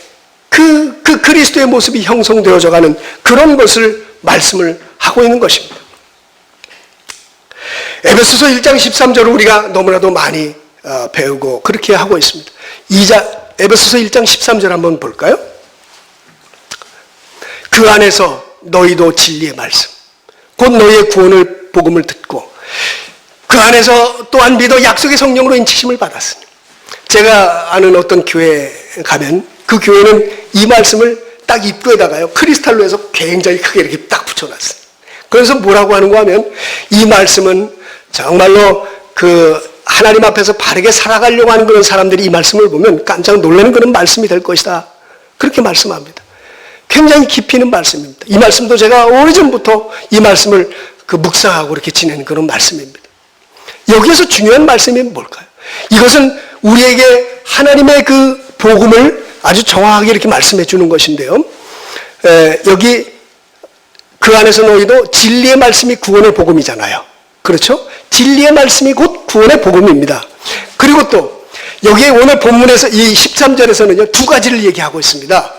Speaker 2: 그 그리스도의 모습이 형성되어져 가는 그런 것을 말씀을 하고 있는 것입니다. 에베소서 1장 13절을 우리가 너무나도 많이 배우고 그렇게 하고 있습니다. 에베소서 1장 13절 한번 볼까요? 그 안에서 너희도 진리의 말씀, 곧 너희의 구원을 복음을 듣고 그 안에서 또한 믿어 약속의 성령으로 인치심을 받았으니. 제가 아는 어떤 교회에 가면 그 교회는 이 말씀을 딱 입구에다가요 크리스탈로 해서 굉장히 크게 이렇게 딱 붙여놨어요. 그래서 뭐라고 하는가 하면 이 말씀은 정말로 그 하나님 앞에서 바르게 살아가려고 하는 그런 사람들이 이 말씀을 보면 깜짝 놀라는 그런 말씀이 될 것이다, 그렇게 말씀합니다. 굉장히 깊이 있는 말씀입니다. 이 말씀도 제가 오래전부터 이 말씀을 묵상하고 이렇게 지내는 그런 말씀입니다. 여기에서 중요한 말씀이 뭘까요? 이것은 우리에게 하나님의 그 복음을 아주 정확하게 이렇게 말씀해 주는 것인데요, 여기 그 안에서 너희도 진리의 말씀이 구원의 복음이잖아요. 그렇죠? 진리의 말씀이 곧 구원의 복음입니다. 그리고 또 여기에 오늘 본문에서 이 13절에서는요 두 가지를 얘기하고 있습니다.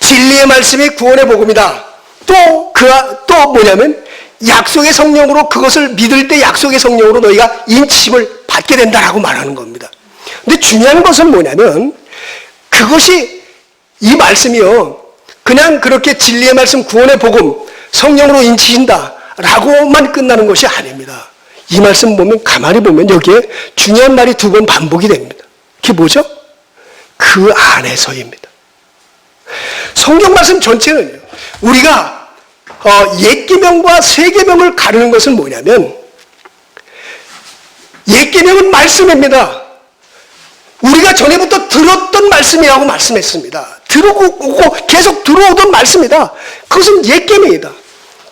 Speaker 2: 진리의 말씀이 구원의 복음이다. 또 뭐냐면 약속의 성령으로, 그것을 믿을 때 약속의 성령으로 너희가 인치심을 받게 된다라고 말하는 겁니다. 근데 중요한 것은 뭐냐면 그것이, 이 말씀이요 그냥 그렇게 진리의 말씀, 구원의 복음, 성령으로 인치신다 라고만 끝나는 것이 아닙니다. 이 말씀 보면, 가만히 보면 여기에 중요한 말이 두 번 반복이 됩니다. 그게 뭐죠? 그 안에서입니다. 성경 말씀 전체는요, 우리가 옛 계명과 새 계명을 가르는 것은 뭐냐면, 옛 계명은 말씀입니다. 우리가 전에부터 들었던 말씀이라고 말씀했습니다. 들어오고 계속 들어오던 말씀이다. 그것은 옛 계명이다.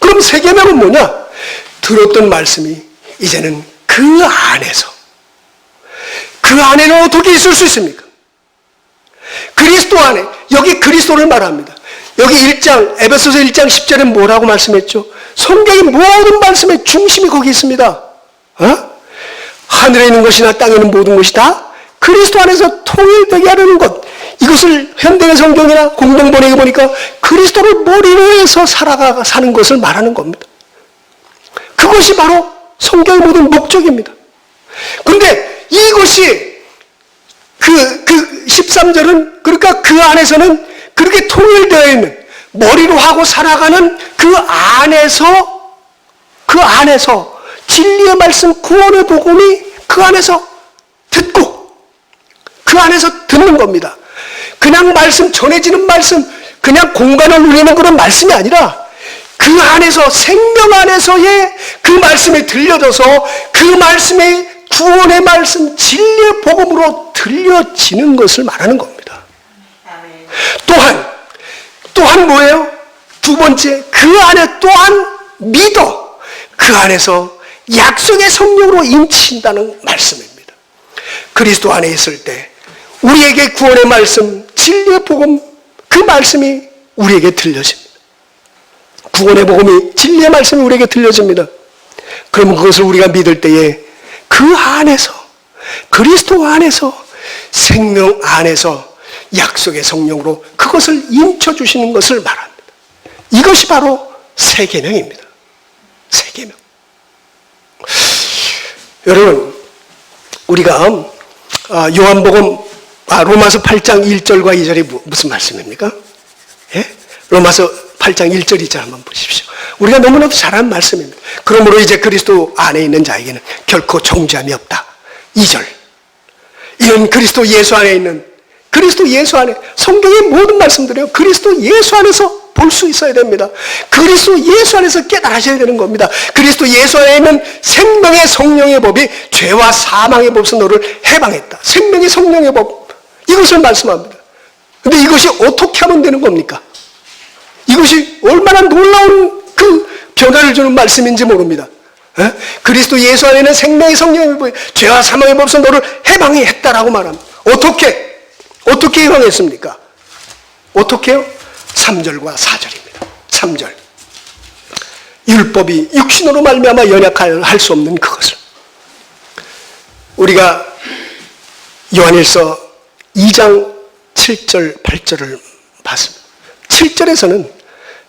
Speaker 2: 그럼 새 계명은 뭐냐? 들었던 말씀이 이제는 그 안에서, 그 안에는 어떻게 있을 수 있습니까? 그리스도 안에, 여기 그리스도를 말합니다. 여기 1장, 에베소서 1장 10절에 뭐라고 말씀했죠? 성경의 모든 말씀의 중심이 거기 있습니다. 하늘에 있는 것이나 땅에 있는 모든 것이 다 그리스도 안에서 통일되게 하려는 것. 이것을 현대의 성경이나 공동번역에 보니까 그리스도를 머리로 해서 사는 것을 말하는 겁니다. 그것이 바로 성경의 모든 목적입니다. 그런데 이것이 그 13절은 그러니까 그 안에서는 그렇게 통일되어 있는 머리로 하고 살아가는 그 안에서 진리의 말씀 구원의 복음이 그 안에서 듣고 그 안에서 듣는 겁니다. 그냥 말씀 전해지는 말씀 그냥 공간을 누리는 그런 말씀이 아니라 그 안에서 생명 안에서의 그 말씀이 들려져서 그 말씀의 구원의 말씀 진리의 복음으로 들려지는 것을 말하는 겁니다. 또한 뭐예요? 두 번째, 그 안에 또한 믿어 그 안에서 약속의 성령으로 인친다는 말씀입니다. 그리스도 안에 있을 때 우리에게 구원의 말씀, 진리의 복음 그 말씀이 우리에게 들려집니다. 구원의 복음이 진리의 말씀이 우리에게 들려집니다. 그럼 그것을 우리가 믿을 때에 그 안에서 그리스도 안에서 생명 안에서 약속의 성령으로 그것을 인쳐주시는 것을 말합니다. 이것이 바로 새 계명입니다. 새 계명. 여러분, 우리가 요한복음 로마서 8장 1절과 2절이 무슨 말씀입니까? 예? 로마서 8장 1절 2절 한번 보십시오. 우리가 너무나도 잘 아는 말씀입니다. 그러므로 이제 그리스도 안에 있는 자에게는 결코 정죄함이 없다. 2절. 이는 그리스도 예수 안에 있는 그리스도 예수 안에 성경의 모든 말씀들이요 그리스도 예수 안에서 볼 수 있어야 됩니다. 그리스도 예수 안에서 깨달으셔야 되는 겁니다. 그리스도 예수 안에 있는 생명의 성령의 법이 죄와 사망의 법에서 너를 해방했다. 생명의 성령의 법 이것을 말씀합니다. 그런데 이것이 어떻게 하면 되는 겁니까? 이것이 얼마나 놀라운 그 변화를 주는 말씀인지 모릅니다. 에? 그리스도 예수 안에 있는 생명의 성령의 법이 죄와 사망의 법에서 너를 해방했다라고 말합니다. 어떻게 해방했습니까? 어떻게요? 3절과 4절입니다. 3절. 율법이 육신으로 말미암아 연약할 수 없는 그것을. 우리가 요한일서 2장 7절 8절을 봤습니다. 7절에서는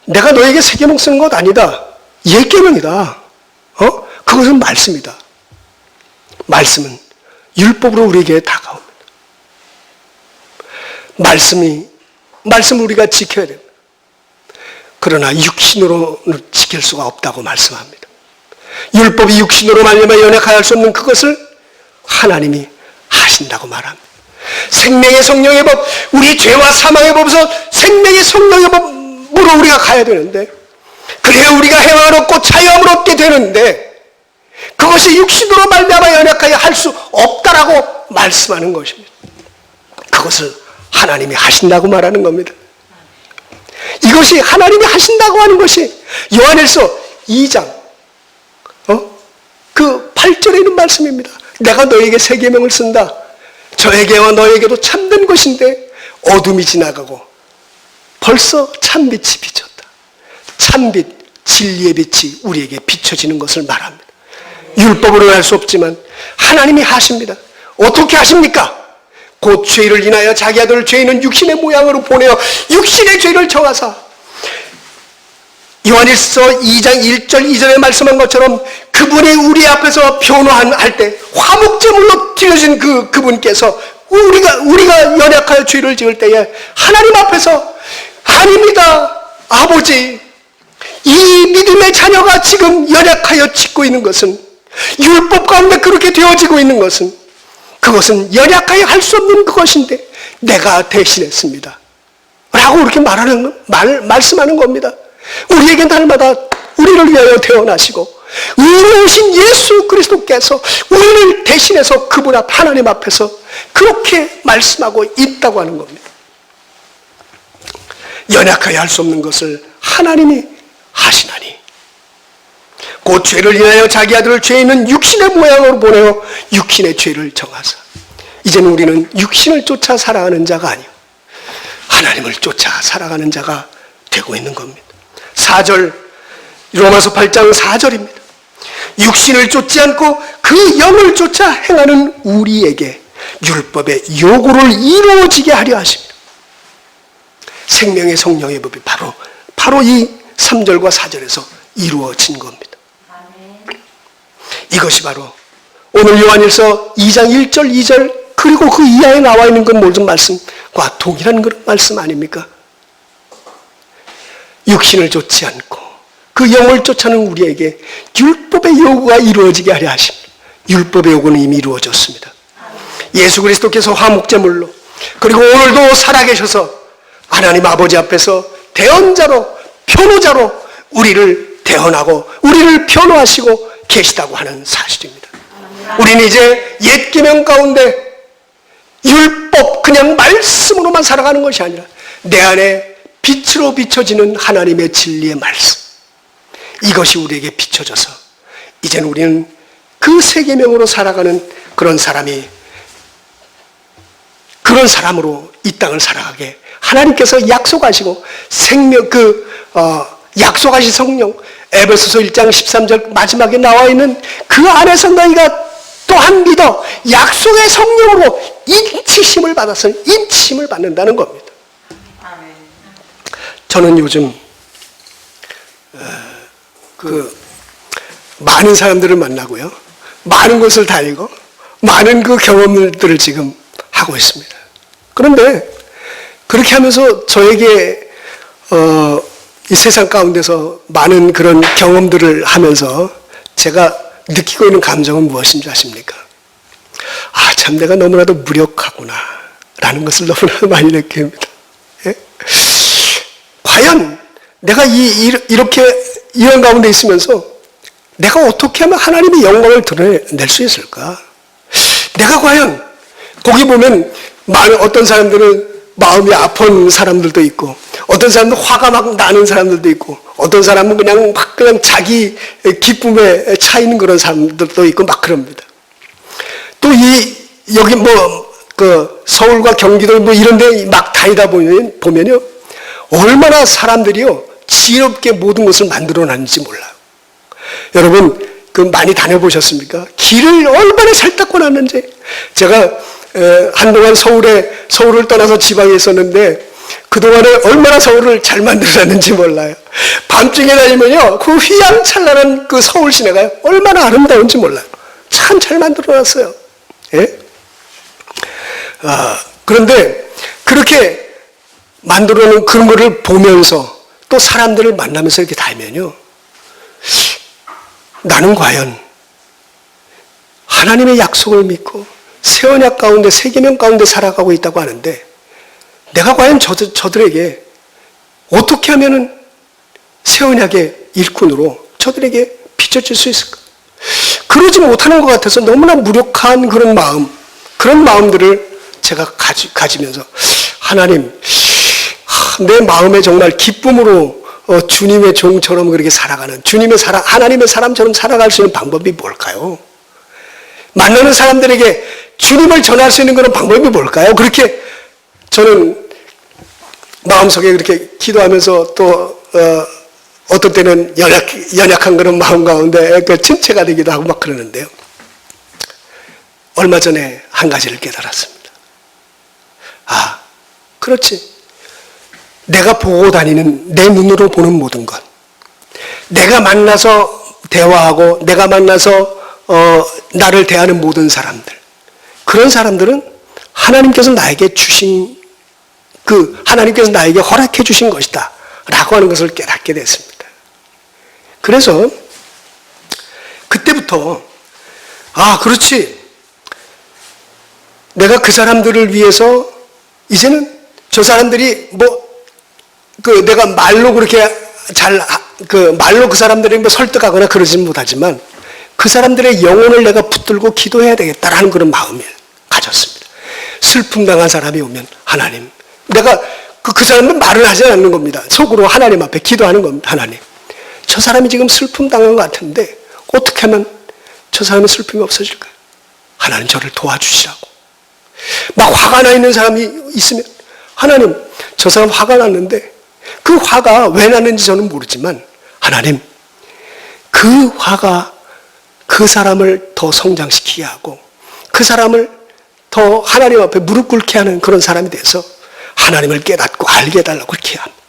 Speaker 2: 내가 너에게 새 계명 쓰는 것 아니다. 옛 계명이다. 그것은 말씀이다. 말씀은 율법으로 우리에게 다가옵니다. 말씀을 우리가 지켜야 됩니다. 그러나 육신으로는 지킬 수가 없다고 말씀합니다. 율법이 육신으로 말미암아 연약할 수 없는 그것을 하나님이 하신다고 말합니다. 생명의 성령의 법, 우리 죄와 사망의 법에서 생명의 성령의 법으로 우리가 가야 되는데 그래야 우리가 해방을 얻고 자유함을 얻게 되는데 그것이 육신으로 말미암아 연약하게 할 수 없다라고 말씀하는 것입니다. 그것을 하나님이 하신다고 말하는 겁니다. 이것이 하나님이 하신다고 하는 것이 요한일서 2장 그 8절에 있는 말씀입니다. 내가 너에게 새 계명을 쓴다. 저에게와 너에게도 참된 것인데 어둠이 지나가고 벌써 참빛이 비쳤다. 참빛, 진리의 빛이 우리에게 비춰지는 것을 말합니다. 율법으로는 할 수 없지만 하나님이 하십니다. 어떻게 하십니까? 곧 죄를 인하여 자기 아들을 죄 있는 육신의 모양으로 보내어 육신의 죄를 정하사 요한일서 2장 1절 2절에 말씀한 것처럼 그분이 우리 앞에서 변호할 때 화목제물로 드려진 그분께서 우리가 연약하여 죄를 지을 때에 하나님 앞에서 아닙니다. 아버지, 이 믿음의 자녀가 지금 연약하여 짓고 있는 것은 율법 가운데 그렇게 되어지고 있는 것은 그것은 연약하여 할 수 없는 그것인데 내가 대신했습니다. 라고 그렇게 말씀하는 겁니다. 우리에게 날마다 우리를 위하여 태어나시고 의로우신 예수 그리스도께서 우리를 대신해서 그분 앞 하나님 앞에서 그렇게 말씀하고 있다고 하는 겁니다. 연약하여 할 수 없는 것을 하나님이 하시나니 곧 죄를 인하여 자기 아들을 죄 있는 육신의 모양으로 보내어 육신의 죄를 정하사 이제는 우리는 육신을 쫓아 살아가는 자가 아니요 하나님을 쫓아 살아가는 자가 되고 있는 겁니다. 4절 로마서 8장 4절입니다. 육신을 쫓지 않고 그 영을 쫓아 행하는 우리에게 율법의 요구를 이루어지게 하려 하십니다. 생명의 성령의 법이 바로 이 3절과 4절에서 이루어진 겁니다. 이것이 바로 오늘 요한일서 2장 1절 2절 그리고 그 이하에 나와 있는 건 무슨 말씀과 동일한 그런 말씀 아닙니까? 육신을 좇지 않고 그 영을 쫓아는 우리에게 율법의 요구가 이루어지게 하려 하십니다. 율법의 요구는 이미 이루어졌습니다. 예수 그리스도께서 화목제물로 그리고 오늘도 살아계셔서 하나님 아버지 앞에서 대언자로 변호자로 우리를 대언하고 우리를 변호하시고 계시다고 하는 사실입니다. 우리는 이제 옛 계명 가운데 율법 그냥 말씀으로만 살아가는 것이 아니라 내 안에 빛으로 비춰지는 하나님의 진리의 말씀, 이것이 우리에게 비춰져서 이제는 우리는 그 새 계명으로 살아가는 그런 사람으로 이 땅을 살아가게 하나님께서 약속하시고 약속하신 성령, 에베소서 1장 13절 마지막에 나와 있는 그 안에서 너희가 또한 믿어 약속의 성령으로 인치심을 받아서 인치심을 받는다는 겁니다. 저는 요즘 많은 사람들을 만나고요, 많은 곳을 다니고 많은 그 경험들을 지금 하고 있습니다. 그런데 그렇게 하면서 저에게 이 세상 가운데서 많은 그런 경험들을 하면서 제가 느끼고 있는 감정은 무엇인지 아십니까? 아, 참 내가 너무나도 무력하구나 라는 것을 너무나 많이 느낍니다. 예? 과연 내가 이런 가운데 있으면서 내가 어떻게 하면 하나님의 영광을 드러낼 수 있을까? 내가 과연 거기 보면 어떤 사람들은 마음이 아픈 사람들도 있고, 어떤 사람은 화가 막 나는 사람들도 있고, 어떤 사람은 그냥 자기 기쁨에 차 있는 그런 사람들도 있고 막 그럽니다. 또 여기 서울과 경기도 이런 데 막 다니다 보면요, 얼마나 사람들이요, 지혜롭게 모든 것을 만들어 놨는지 몰라요. 여러분, 많이 다녀보셨습니까? 길을 얼마나 잘 닦고 놨는지. 제가 한동안 서울을 떠나서 지방에 있었는데 그동안에 얼마나 서울을 잘 만들어놨는지 몰라요. 밤중에 다니면요, 그 휘황찬란한 그 서울 시내가 얼마나 아름다운지 몰라요. 참 잘 만들어놨어요. 예? 그런데 그렇게 만들어놓은 그런 거를 보면서 또 사람들을 만나면서 이렇게 다니면요, 나는 과연 하나님의 약속을 믿고 새 언약 가운데, 새 계명 가운데 살아가고 있다고 하는데 내가 과연 저들에게 어떻게 하면은 새 언약의 일꾼으로 저들에게 비춰질 수 있을까? 그러지 못하는 것 같아서 너무나 무력한 그런 마음들을 제가 가지면서 하나님, 내 마음에 정말 기쁨으로 주님의 종처럼 그렇게 살아가는, 하나님의 사람처럼 살아갈 수 있는 방법이 뭘까요? 만나는 사람들에게 주님을 전할 수 있는 그런 방법이 뭘까요? 그렇게 저는 마음속에 그렇게 기도하면서 또 어떤 때는 연약한 그런 마음 가운데 침체가 되기도 하고 막 그러는데요. 얼마 전에 한 가지를 깨달았습니다. 아, 그렇지. 내가 보고 다니는, 내 눈으로 보는 모든 것, 내가 만나서 대화하고 내가 만나서 나를 대하는 모든 사람들, 그런 사람들은 하나님께서 나에게 하나님께서 나에게 허락해 주신 것이다 라고 하는 것을 깨닫게 됐습니다. 그래서 그때부터 그렇지, 내가 그 사람들을 위해서 이제는 저 사람들이 내가 말로 그렇게 말로 그 사람들을 설득하거나 그러지는 못하지만 그 사람들의 영혼을 내가 붙들고 기도해야 되겠다라는 그런 마음을 가졌습니다. 슬픔 당한 사람이 오면 하나님, 내가 그 사람은 말을 하지 않는 겁니다. 속으로 하나님 앞에 기도하는 겁니다. 하나님, 저 사람이 지금 슬픔 당한 것 같은데 어떻게 하면 저 사람의 슬픔이 없어질까요? 하나님, 저를 도와주시라고. 막 화가 나 있는 사람이 있으면 하나님, 저 사람 화가 났는데 그 화가 왜 났는지 저는 모르지만 하나님, 그 화가 그 사람을 더 성장시키게 하고 그 사람을 더 하나님 앞에 무릎 꿇게 하는 그런 사람이 돼서 하나님을 깨닫고 알게 해달라고 그렇게 합니다.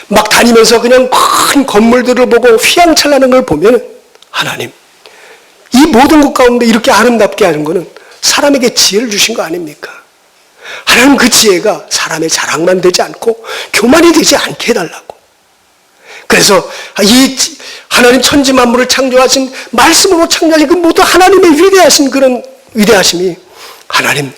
Speaker 2: 막 다니면서 그냥 큰 건물들을 보고 휘황찬란한 걸 보면 하나님, 이 모든 것 가운데 이렇게 아름답게 하는 거는 사람에게 지혜를 주신 거 아닙니까? 하나님 그 지혜가 사람의 자랑만 되지 않고 교만이 되지 않게 해달라고. 그래서 이 하나님 천지 만물을 창조하신 말씀으로 창조하신 그 모두 하나님의 위대하신 그런 위대하심이 하나님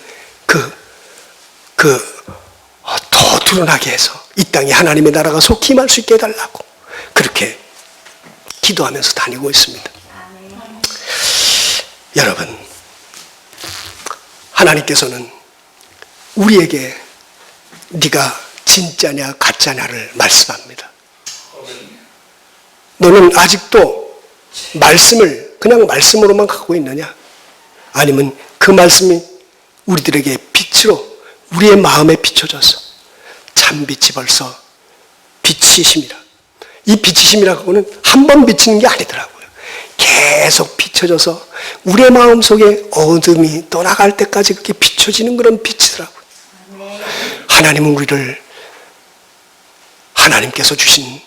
Speaker 2: 더 드러나게 해서 이 땅에 하나님의 나라가 속히 임할 수 있게 해달라고 그렇게 기도하면서 다니고 있습니다. 여러분, 하나님께서는 우리에게 네가 진짜냐 가짜냐를 말씀합니다. 너는 아직도 말씀을 그냥 말씀으로만 갖고 있느냐? 아니면 그 말씀이 우리들에게 빛으로 우리의 마음에 비춰져서 참빛이 벌써 빛이심이라. 이 빛이심이라고는 한 번 비치는 게 아니더라고요. 계속 비춰져서 우리의 마음속에 어둠이 떠나갈 때까지 그렇게 비춰지는 그런 빛이더라고요. 하나님은 우리를 하나님께서 주신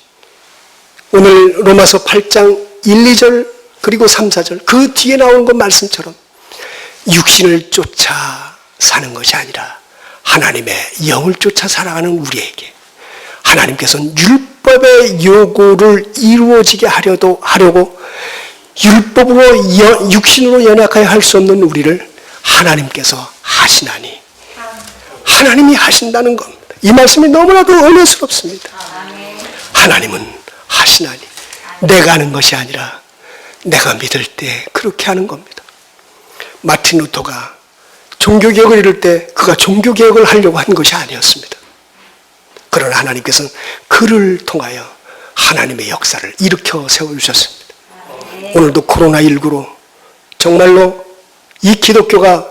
Speaker 2: 오늘 로마서 8장 1, 2절 그리고 3, 4절 그 뒤에 나오는 그 말씀처럼 육신을 쫓아 사는 것이 아니라 하나님의 영을 쫓아 살아가는 우리에게 하나님께서는 율법의 요구를 이루어지게 하려고 율법으로 육신으로 연약하여 할 수 없는 우리를 하나님께서 하시나니 하나님이 하신다는 겁니다. 이 말씀이 너무나도 은혜스럽습니다. 하나님은 하시나니 내가 하는 것이 아니라 내가 믿을 때 그렇게 하는 겁니다. 마틴 루터가 종교개혁을 이룰 때 그가 종교개혁을 하려고 한 것이 아니었습니다. 그러나 하나님께서는 그를 통하여 하나님의 역사를 일으켜 세워주셨습니다. 오늘도 코로나19로 정말로 이 기독교가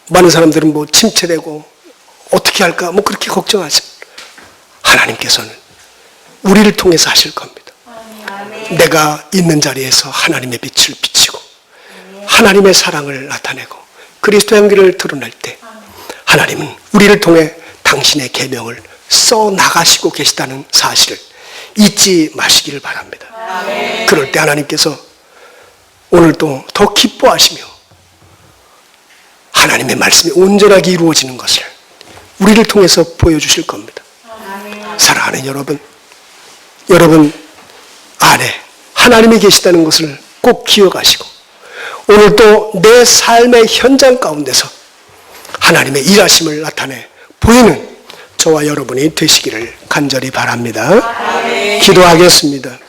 Speaker 2: 많은 사람들은 뭐 침체되고 어떻게 할까 뭐 그렇게 걱정하지만 하나님께서는 우리를 통해서 하실 겁니다. 내가 있는 자리에서 하나님의 빛을 비치고 하나님의 사랑을 나타내고 그리스도의 향기를 드러낼 때 하나님은 우리를 통해 당신의 계명을 써 나가시고 계시다는 사실을 잊지 마시기를 바랍니다. 그럴 때 하나님께서 오늘도 더 기뻐하시며 하나님의 말씀이 온전하게 이루어지는 것을 우리를 통해서 보여주실 겁니다. 사랑하는 여러분 안에 하나님이 계시다는 것을 꼭 기억하시고 오늘도 내 삶의 현장 가운데서 하나님의 일하심을 나타내 보이는 저와 여러분이 되시기를 간절히 바랍니다. 기도하겠습니다.